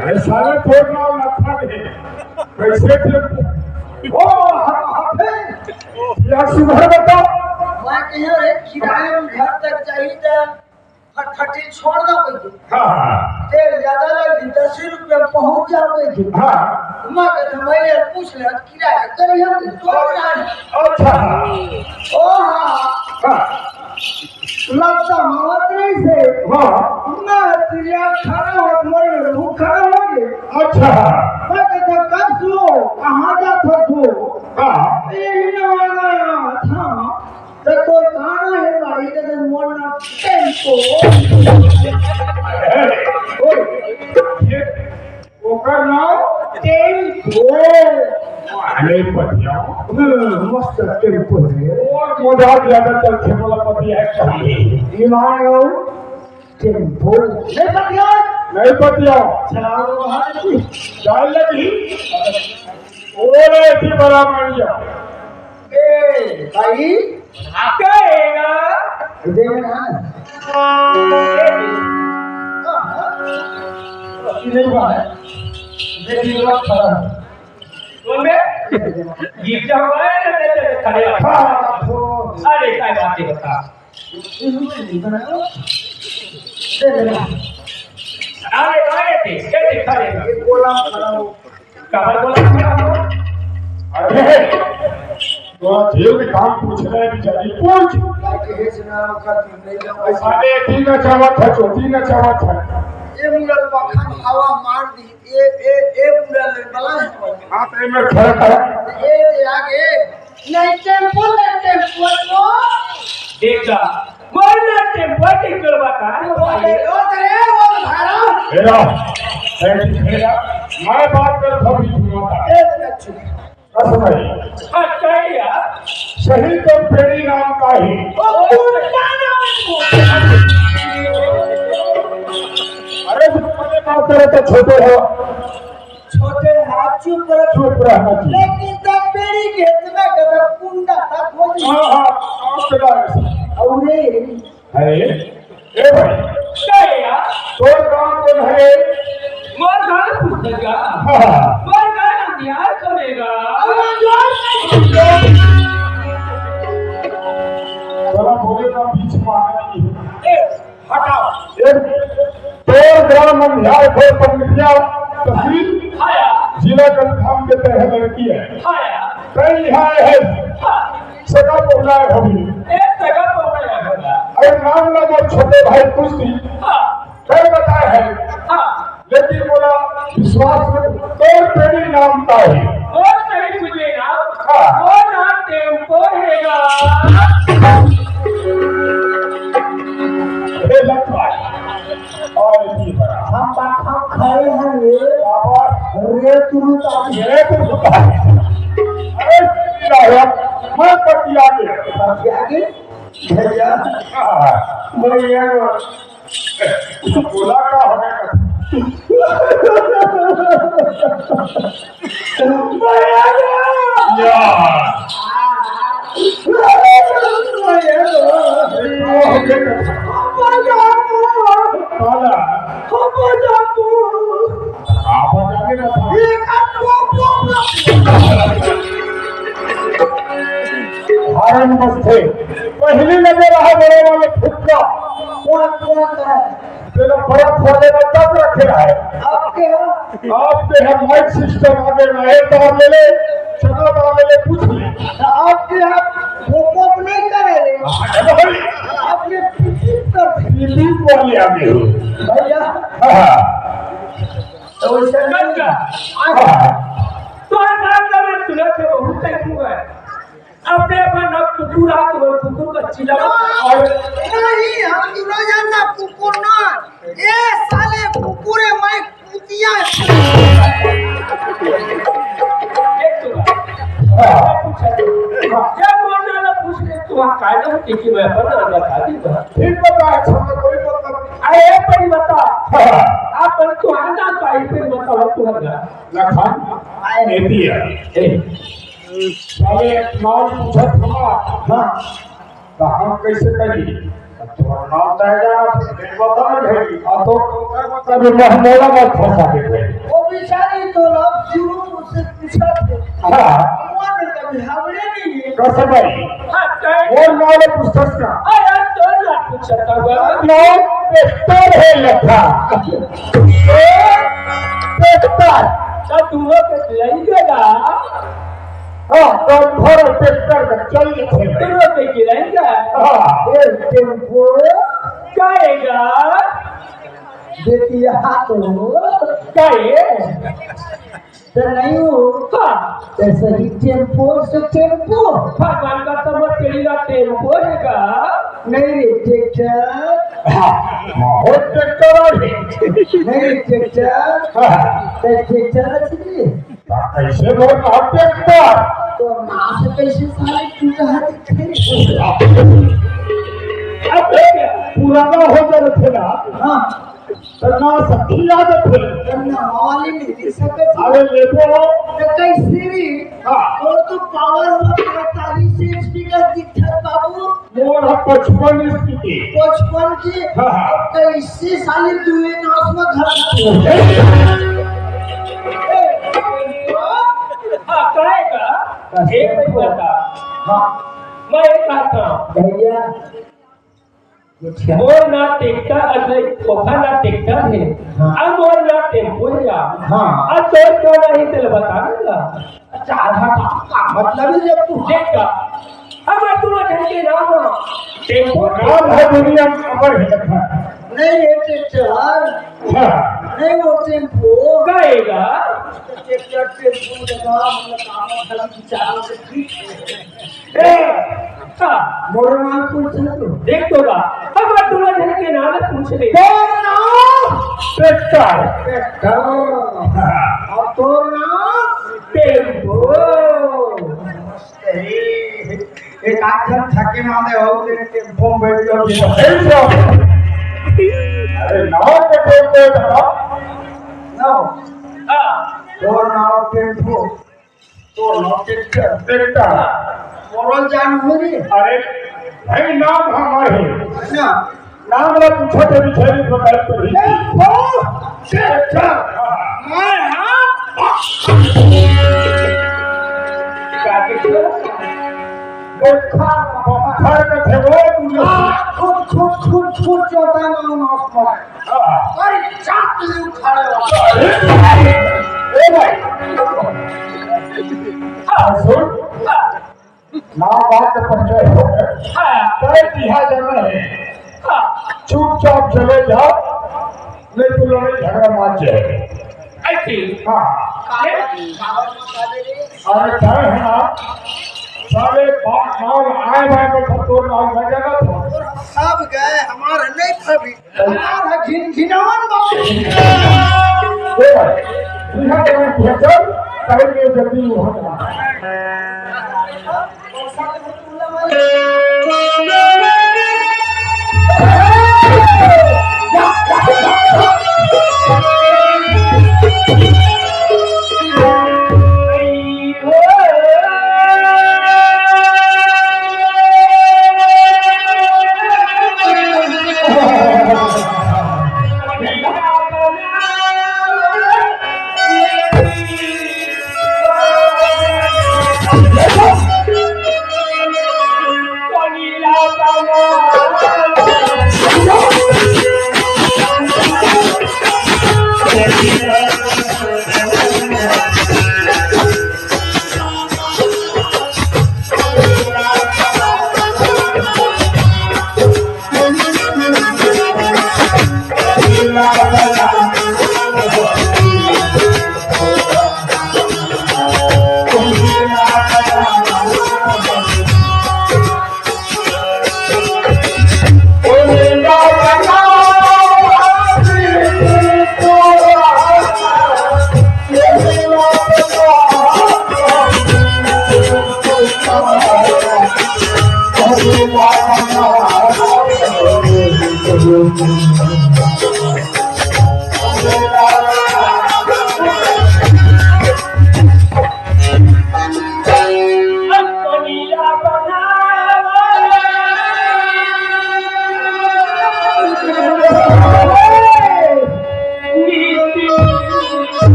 अरे सारे फोन नाव लखा दे कैसे थे ओ या सुबह बता मैं कहियो रे किराए में घर तक चाहिए फटफटी छोड़ दो कोई हां तेल ज्यादा लग 10 रुपए पहुंच जाओ कोई हां मैं कहता मैं यार पूछ ले किराया करी हम तो अच्छा ओ हां लगता मत से हां मैं तेरा खाना और मोर भूखा हो गए अच्छा मैं कहता कब सो कहां जा थको हां ये ना वाला था देखो गाना है भाई का मोना टेम्पो ये ओकर नाम टेम्पो अरे पतिया मस्त टेम्पो है और मोजा ज्यादा चलते वाला पतिया चाहिए ईमान हो टेम्पो नहीं पतिया चलाओ चलाओ डाल लगी ओरे थी बड़ा मरिया ए भाई कहेगा देना नहीं बात है देखिए लोग खड़ा कौन बे गिफ्ट हुआ है ना तेरे खड़े अरे काय बात है बता अरे अरे कैसे खड़े गोला खड़ा हो कबर बोला अरे तो जेल में काम पूछ रहा है बेचारी पूछ अरे तीन चावत है चौथी न चावत है ये मुरल बखन हवा मार दी ए मुरल बला है आप में खड़ा खड़ा ए दे आगे नहीं टेम्पो तो देखा मोरना टेम्पो ठीक करवा का ओ तेरे वो भाड़ा हेरा हेरा मैं बात कर था भी सुना ए बच्चू कसम है अच्छा यार सही तो पेड़ी नाम का ही ओ पूरा नाम अरे तुमने बात करे तो छोटे हो छोटे हाथ चुप रख चुप रहना चाहिए लेकिन तब पेड़ी खेत में कदम कुंडा तक हो हाँ औरे अरे ए भाई क्या यार तो काम कौन है मोर गाना पूछेगा हाँ मोर गाना यार करेगा थोड़ा बोले का बीच में आना नहीं है हटाओ एक तो ग्राम अंधियार को पंडिया तहसील हाया जिला कंधाम के तहत लड़की है हाया कई यहाँ है सगा बोला है अभी एक जगह पर मैं होगा अरे नाम लगा छोटे भाई कुश्ती हां कई बताए है हां लेकिन बोला विश्वास में तो पेड़ी नाम का है और नहीं पूछेगा हाँ। वो नाम टेम्पो हैगा हे लखवा और ये बड़ा हम बात हम खाए हैं रे आवाज रे तू तो ये तो होता है अरे क्या मैं पतिया के आगे भैया भैया बोला का होगा पहली नजर आ बड़े वाले फुटका तेरा बड़ा खोले में तब रखे है आपके यहाँ माइक सिस्टम आगे रहे तार ले ले चना तार ले ले पूछ ले आपके यहाँ भूकंप नहीं करे आपने दिल्ली वाले आगे हो भैया हाँ तो वैसे गंगा हाँ तो नाम में सुना थे बहुत टाइम हुआ है अपने अपन अब कुकुर आ तो कुकुर का चिल्ला और नहीं हम रोजाना कुकुर ना ये साले कुकुरे मैं कुतिया एक तो जब बोलना ना पूछ ले तो वहां कायदा होती कि मैं अपन ना बता दी तो ठीक बता है कोई मतलब अरे पर बता आप तो आना पाई फिर बताओ तू हगा लखन एती है साले नाम पूछा था हाँ तो हम कैसे करी तुम्हारा नाम तय जाना फिर बता नहीं तो कभी महमूला मत फंसा के वो बेचारी तो अब शुरू से पूछा थे हाँ उम्र में कभी हमने नहीं है कैसे भाई हाँ तो वो नाम पुस्तक का अरे तो ना पूछा था नाम पेस्टर है लिखा पेस्टर तो तुम्हें के लेंगेगा हाँ तो भर पेस्टर का चल लिखे तुम्हें के गिरेंगे हाँ ये टेम्पो कहेगा देती हाथ हो कहे तो नहीं हो हाँ ऐसे ही टेम्पो से टेम्पो भगवान का समझ तेरा टेम्पो हैगा नहीं रे ट्रैक्टर हाँ हो पेस्टर नहीं रे ट्रैक्टर हाँ तो ट्रैक्टर अच्छी कैसे बोल रहा पेस्टर तो माँ से कैसे साले टूटा है अब क्या पुराना हो गया थे ना हाँ ना सखी याद थे करना वाली नहीं दे सकते अरे लेते हो तो कैसे रे हाँ और तो पावर हुआ 45 एचपी का दिखता बाबू मोर 55 स्थिति 55 की हाँ, हाँ। और कैसे साले दुए नास में घर हाँ कहेगा एक नहीं होता हाँ मैं एक कहता हूँ भैया मोर ना टेक्टर अगले कोखा ना टेक्टर है अब मोर ना टेम्पो है यार हाँ। अब तो क्यों नहीं तेरे बताऊंगा मतलब है जब तू देखा अब तुम ढंगे नाम टेम्पो नाम है दुनिया में अमर है नहीं ये ट्रैक्टर हाँ नहीं वो टेम्पो कहेगा ट्रैक्टर टेम्पो जगह मतलब काम खराब विचारों से ठीक ए हाँ मोर नाम पूछना तो देख तो का अब तुम ढंगे नाम पूछ ले कौन नाम पेस्टर ट्रैक्टर और तो नाम टेम्पो एक आदमी थके मारे हो तेरे टेम्पो में बैठ जाओ ऐसा अरे नाम के बोलते हो नो हाँ तो नाम टेम्पो तो नाम ट्रैक्टर पेस्टर मोरल जान हो रे अरे भाई नाम हमारे ना नाम ना पूछो तो बिचारी बता तो ही टेम्पो पेस्टर मैं हाँ क्या कहते देखा घर में थे वो तुमने खुद जाता है नाम आसमान अरे चाट ले खड़े हो ए भाई सुन नाम बात से परिचय हो गए हाँ तय दिया जाना है हाँ चुपचाप चले जाओ नहीं तो लड़ाई झगड़ा मार जाए ऐसी हाँ अरे क्या है ना साले बाप नाम आए भाई को तो नाम लगेगा तो सब गए हमारा नहीं था भी हमारा घिनघिनावन बाबू ए भाई यहाँ पे भेजो कहीं जल्दी हो जाए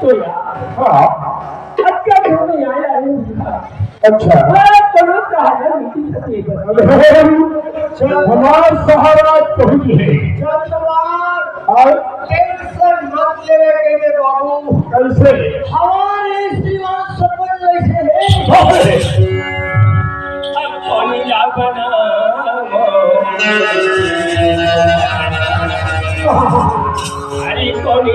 तो यार हाँ अच्छा घर में आया है अच्छा करो कहा मीटिंग करती है हमारा सहारा पहुंच है और टेंशन मत ले कहते बाबू कैसे हमारे श्रीमान सरपंच ऐसे है अब कौन बना अरे कौन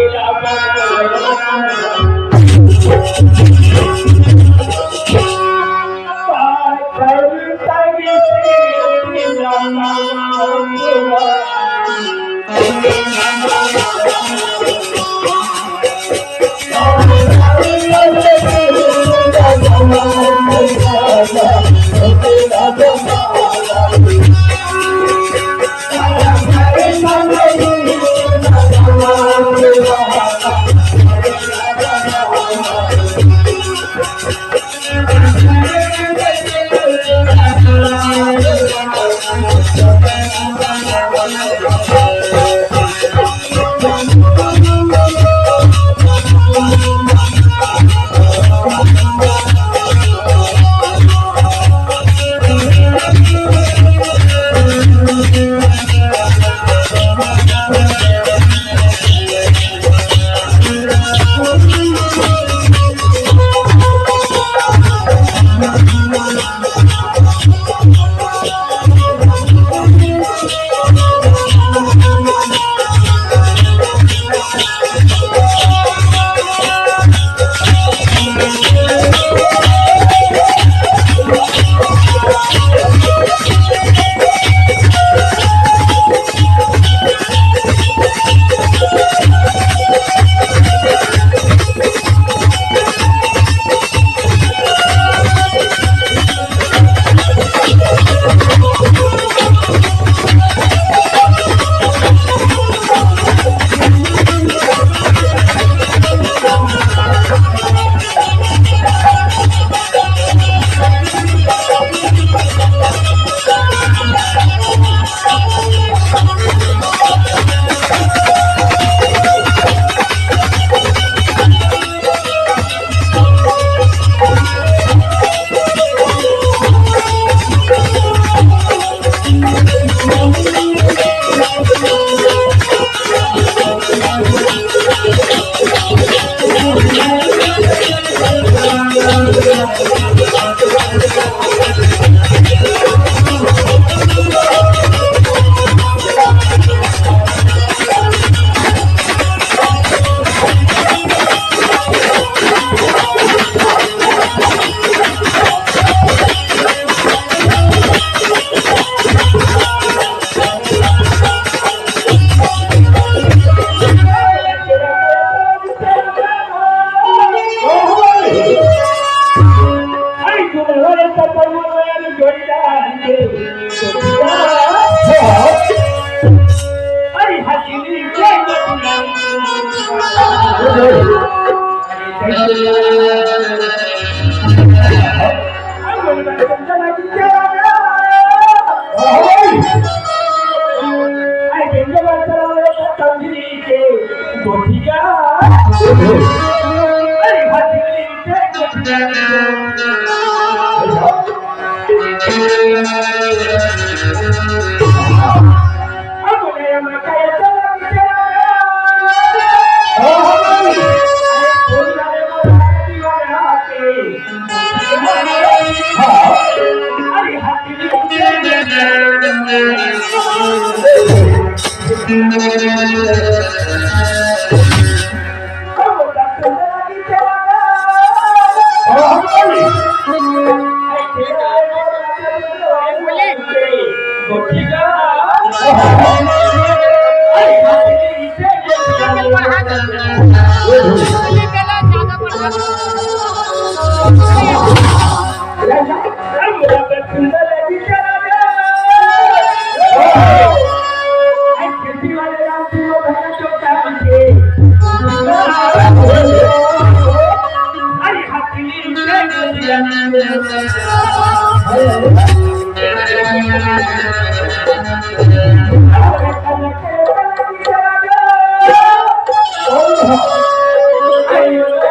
Ayo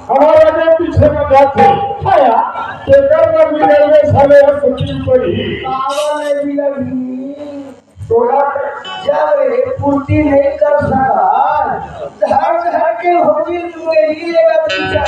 हमारा जो पीछे में जाते साले पूर्ति नहीं कर सका धर के होली तुझे ही लेगा पीछा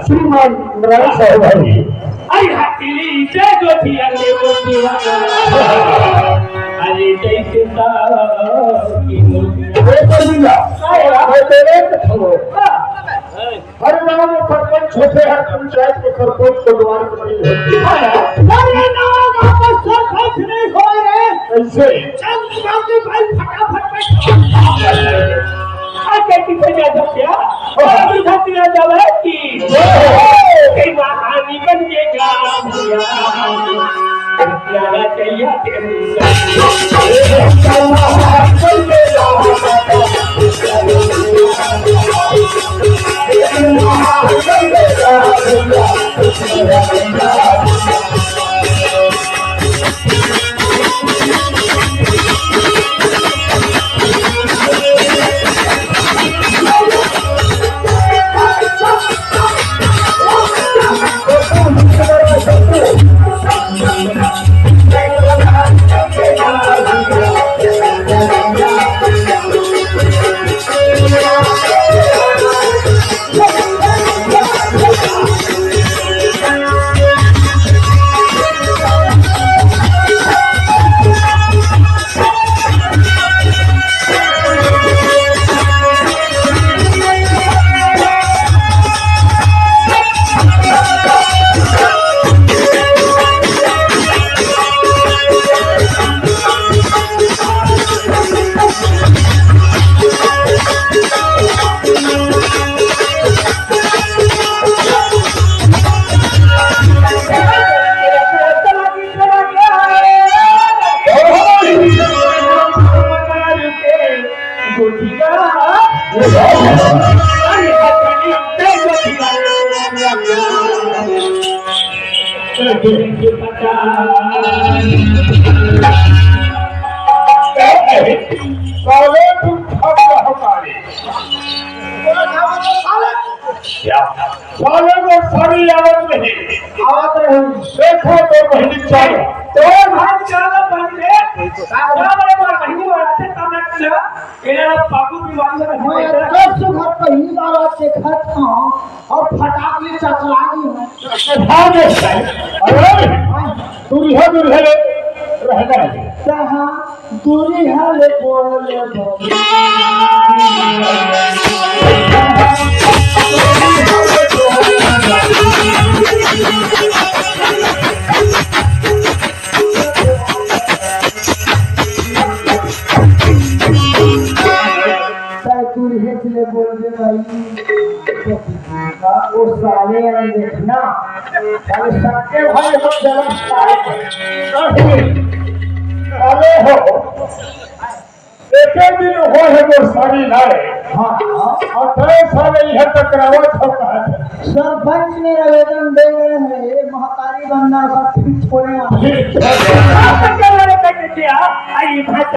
श्रीमान नारायण साहब भाई आई हाथी जय गोथिया ले गोथिया अरे जय सीता की मूर्तिया हर गांव में सरपंच होते हैं पंचायत के सरपंच को द्वार बनी होती अरे गांव में सरपंच नहीं हो रहे कैसे चंद गांधी भाई फटाफट आके किसे जा सकया और भी धतिया जावे की कई कहानी बन गया प्यारा चाहिए के पता साले तुम ठग हमारे क्या साले को सारी आवत नहीं आवत नहीं देखो तो बहनी चाहिए तो भाई चलो बंदे क्या बड़े बार महीने वाले काम ना इन्हें पागु बीमारी में मैं 10 घर पहली बार आज देखा था और फटाकले चचलानी है भाग अरे दूर है रहना है जहाँ दूरी है ले बोले बोल भाई वो साले देखना सबके भाई हो अरे हो एक दिन हो है वो सारी लाए हाँ 18 साल यह टकरावत हो कहा सरपंच ने आवेदन दे रहे हैं ये महतारी बनना का ठीक छोड़े